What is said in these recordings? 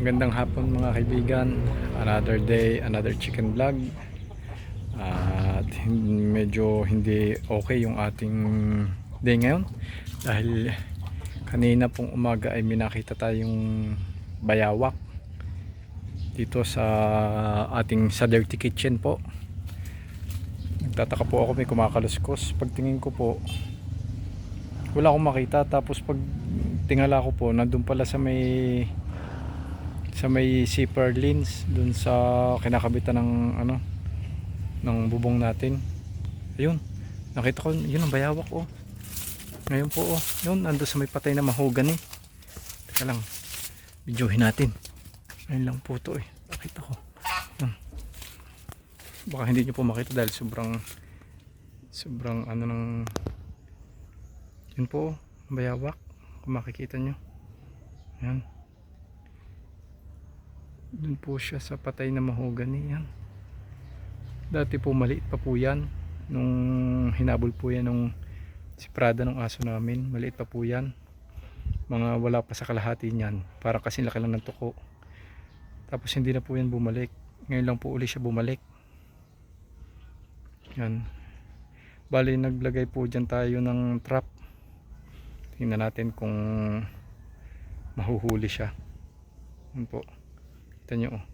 Magandang hapon mga kaibigan. Another day, another chicken vlog. At medyo hindi okay yung ating day ngayon dahil kanina pong umaga ay minakita tayong bayawak dito sa ating sa dirty kitchen po. Nagtataka po ako, may kumakaluskos. Pagtingin ko po wala akong makita, tapos pag tingala ko po nandun pala sa may zipper lens dun sa kinakabitan ng ng bubong natin. Ayun, nakita ko yun ang bayawak oh. Ngayon po oh, yun ando sa may patay na mahogany. Teka lang, videohin natin. Ayun lang po to eh, nakita ko yun. Baka hindi nyo po makita dahil sobrang ano ng yun po oh, bayawak kung makikita nyo. Yan, dun po siya sa patay na mahogany. Yan, dati po maliit pa po yan nung hinabol po yan nung si Prada ng aso namin. Maliit pa po yan, mga wala pa sa kalahati niyan, para kasi laki lang ng tuko. Tapos hindi na po yan bumalik, ngayon lang po uli siya bumalik. Yan, bali naglagay po dyan tayo ng trap. Tingnan natin kung mahuhuli siya. Yan po, kita nyo oh.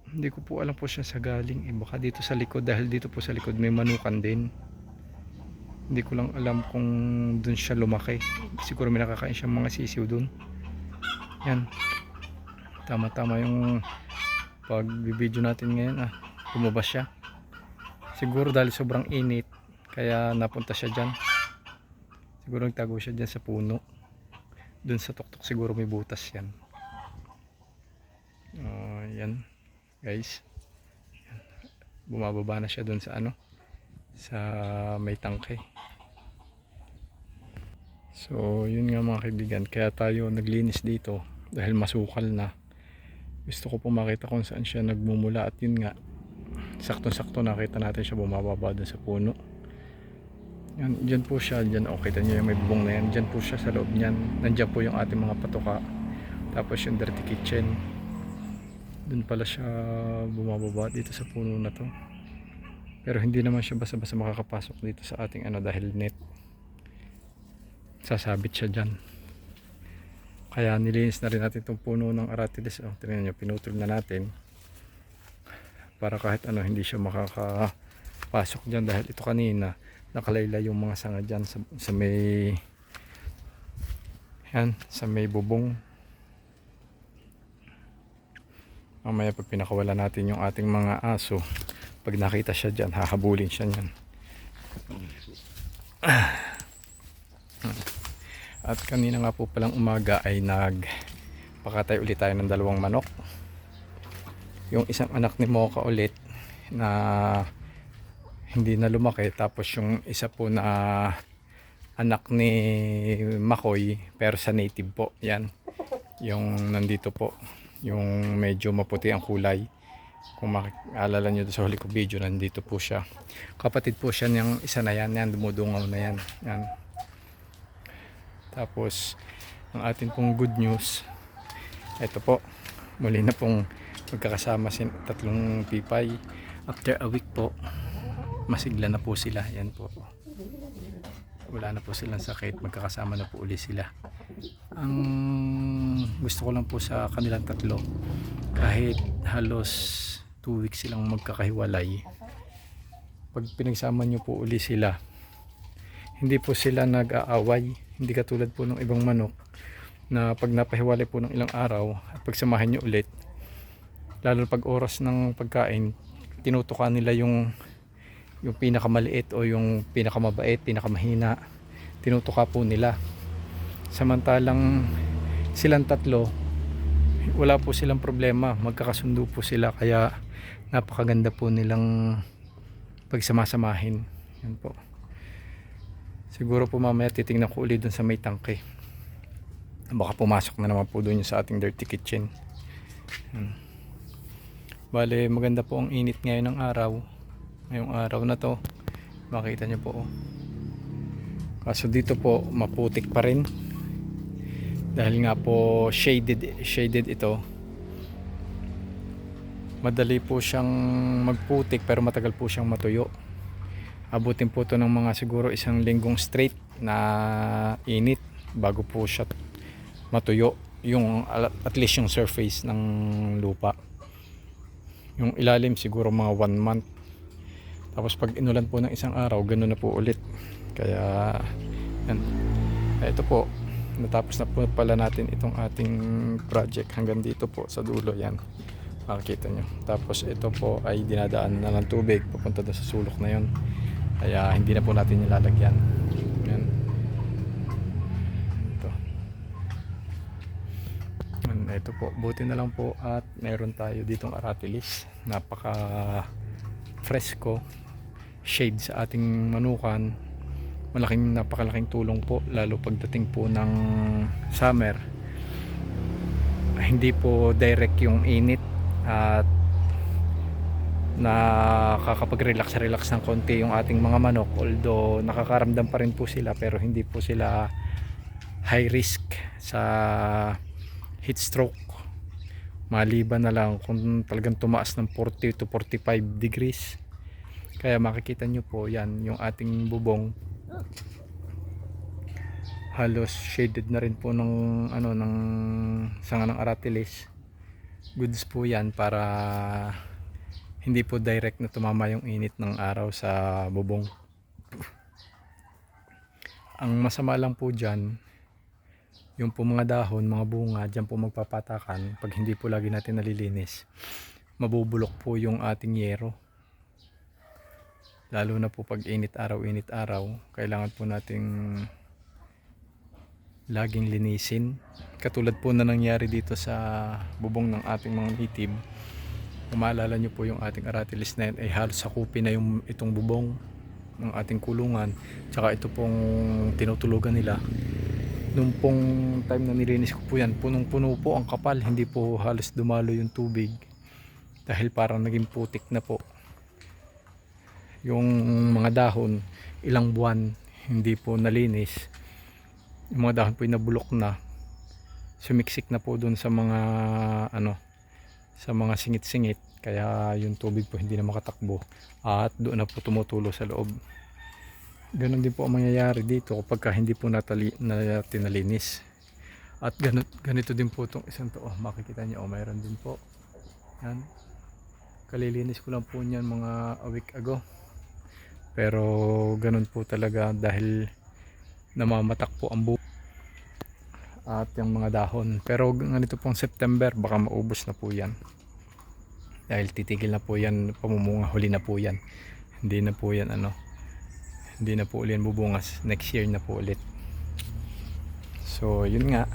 Hindi ko po alam po siya sa galing eh, baka dito sa likod, dahil dito po sa likod may manukan din. Hindi ko lang alam kung dun siya lumaki. Siguro may nakakain siyang mga sisiw dun. Yan, tama tama yung pag video natin ngayon lumabas siya. Siguro dahil sobrang init kaya napunta siya dyan. Siguro nagtago siya dyan sa puno. Dun sa tuktok siguro may butas yan. Yan guys, yan. Bumababa na siya dun sa sa may tangke. So yun nga mga kaibigan, kaya tayo naglinis dito dahil masukal na. Gusto ko po makita kung saan siya nagmumula, at yun nga, sakto-sakto nakita natin siya bumababa dun sa puno. Yan, dyan po siya, dyan oh, kita nyo yung may bubong na yan, dyan po siya sa loob nyan. Nandyan po yung ating mga patoka, tapos yung dirty kitchen. Dun pala siya bumababa dito sa puno na to. Pero hindi naman siya basta-basta makakapasok dito sa ating dahil net. Sasabit siya dyan. Kaya nilinis na rin natin itong puno ng aratilis. Oh, tingnan nyo, pinutol na natin. Para kahit hindi siya makakapasok dyan, dahil ito kanina nakalayla yung mga sanga dyan sa may yan, sa may bubong. Mamaya pag pinakawala natin yung ating mga aso, pag nakita siya dyan, hahabulin siya dyan. At kanina nga po palang umaga ay nagpakatay ulit tayo ng 2 manok. Yung isang anak ni Mocha ulit na hindi na lumaki, tapos yung isa po na anak ni Makoy pero sa native po. Yan, yung nandito po, yung medyo maputi ang kulay. Kung makikaalala nyo sa huli ko video, nandito po siya. Kapatid po siya niyang isa na yan, dumudungaw na yan. Yan. Tapos ang atin pong good news, ito po, muli na pong magkakasama si 3 pipay. After a week po, masigla na po sila. Yan po, wala na po silang sakit, magkakasama na po uli sila. Ang gusto ko lang po sa kanilang 3, kahit halos 2 weeks silang magkakahiwalay, pag pinagsama nyo po uli sila, hindi po sila nag-aaway. Hindi katulad po ng ibang manok na pag napahiwalay po ng ilang araw at pagsamahan nyo ulit, lalo pag oras ng pagkain, tinutukan nila yung pinakamaliit o yung pinakamabait, pinakamahina, tinutuka po nila. Samantalang silang 3, wala po silang problema, magkakasundo po sila, kaya napakaganda po nilang pagsamasamahin. Yan po. Siguro po mamaya titingnan ko ulit dun sa may tangke, baka pumasok na naman po dun sa ating dirty kitchen. Bale maganda po ang init ngayon ng araw. Ngayong araw na to, makita nyo po oh. Kaso dito po maputik pa rin. Dahil nga po shaded ito, madali po siyang magputik pero matagal po siyang matuyo. Abutin po ito ng mga siguro isang linggong straight na init bago po siya matuyo, yung at least yung surface ng lupa. Yung ilalim siguro mga 1 month. Tapos pag inulan po ng isang araw, ganoon na po ulit. Kaya yan. Ito po, natapos na po pala natin itong ating project hanggang dito po sa dulo. Yan, makikita nyo. Tapos ito po ay dinadaan na ng tubig papunta doon sa sulok na yon, kaya hindi na po natin nilalagyan. Yan. Ito po, buti na lang po at meron tayo ditong aratilis, napaka fresco shade sa ating manukan. Napakalaking tulong po, lalo pagdating po ng summer. Hindi po direct yung init at nakakapag-relax ng konti yung ating mga manok, although nakakaramdam pa rin po sila, pero hindi po sila high risk sa heat stroke, maliban na lang kung talagang tumaas ng 40 to 45 degrees. Kaya makikita nyo po yan, yung ating bubong halos shaded na rin po ng sanga ng aratilis. Goods po yan para hindi po direct na tumama yung init ng araw sa bubong. Ang masama lang po dyan, yung po mga dahon, mga bunga, dyan po magpapatakan. Pag hindi po lagi natin nalilinis, mabubulok po yung ating yero. Lalo na po pag init araw, kailangan po nating laging linisin. Katulad po na nangyari dito sa bubong ng ating mga native. Kung maalala nyo po, yung ating aratilis na yan ay halos sakupin na yung itong bubong ng ating kulungan. Tsaka ito pong tinutulugan nila. Nung pong time na nilinis ko po yan, punong-puno po ang kapal, hindi po halos dumalo yung tubig dahil parang naging putik na po yung mga dahon. Ilang buwan hindi po nalinis, yung mga dahon po nabulok na, sumiksik na po dun sa mga sa mga singit-singit, kaya yung tubig po hindi na makatakbo at doon na po tumutulo sa loob. Ganon din po ang mangyayari dito kapag hindi po natin nalinis. At ganito din po itong isang to. Makikita nyo, mayroon din po. Yan. Kalilinis ko lang po niyan mga a week ago. Pero ganon po talaga dahil namamatak po ang buhok at yung mga dahon. Pero ganito pong September, baka maubos na po yan. Dahil titigil na po yan, pamumunga, huli na po yan. Hindi na po yan hindi na po ulit bubungas, next year na po ulit. So yun nga,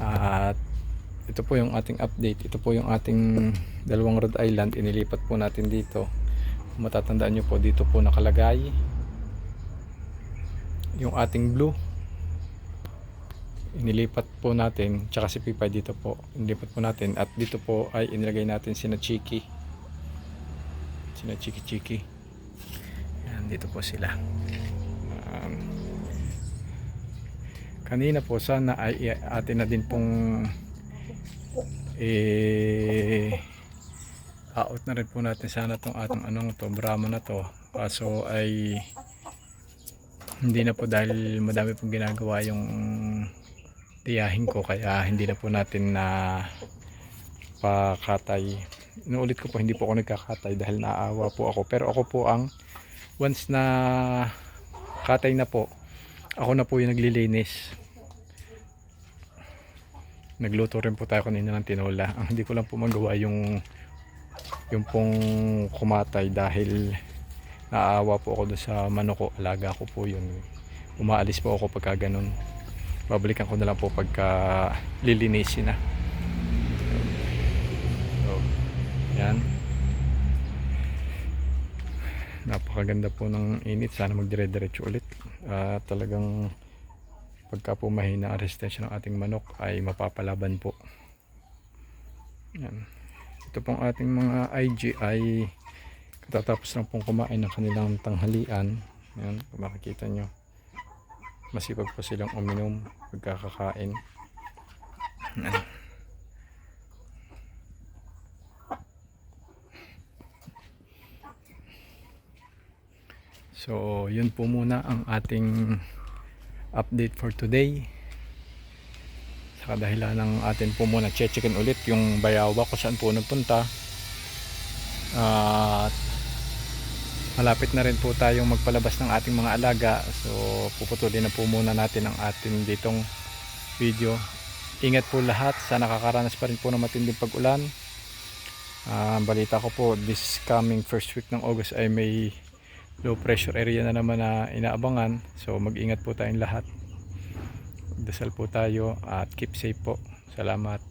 at ito po yung ating update. Ito po yung ating dalawang Rhode Island, inilipat po natin dito. Matatandaan nyo po, dito po nakalagay yung ating blue, inilipat po natin, tsaka si Pipay dito po inilipat po natin, at dito po ay inilagay natin sina Chiki. Yan, dito po sila. Kanina po sana ay atin na din pong out na rin po natin sana tong ating Brahma na to, kaso ay hindi na po dahil madami pong ginagawa yung tiyahin ko, kaya hindi na po natin na pakatay. Inuulit ko po, hindi po ako nagkakatay dahil naawa po ako, pero ako po ang once na katay na po, ako na po yung naglilinis. Nagluto rin po tayo kanina ng tinola. Ang hindi ko lang po magawa yung pong kumatay dahil naawa po ako doon sa manok ko, alaga ko po yun. Umaalis po ako pagka ganun. Babalikan ko na lang po pagka lilinisin na. So, yan. Napakaganda po ng init. Sana magdire-diretso ulit. Talagang pagka po mahina ang resistensya ng ating manok ay mapapalaban po. Yan. Ito pong ating mga IG ay katatapos lang pong kumain ng kanilang tanghalian. Yan, kung makikita nyo, masipag po silang uminom pagkakakain. Yan. So yun po muna ang ating update for today. Sa kadahilan ng atin po muna checkin ulit yung bayawa kung saan po nagpunta. At malapit na rin po tayong magpalabas ng ating mga alaga. So puputulin na po muna natin ang ating ditong video. Ingat po lahat, sana nakakaranas pa rin po ng matinding pag-ulan. Balita ko po this coming first week ng August ay may low pressure area na naman na inaabangan. So mag-ingat po tayong lahat, dasal po tayo at keep safe po. Salamat.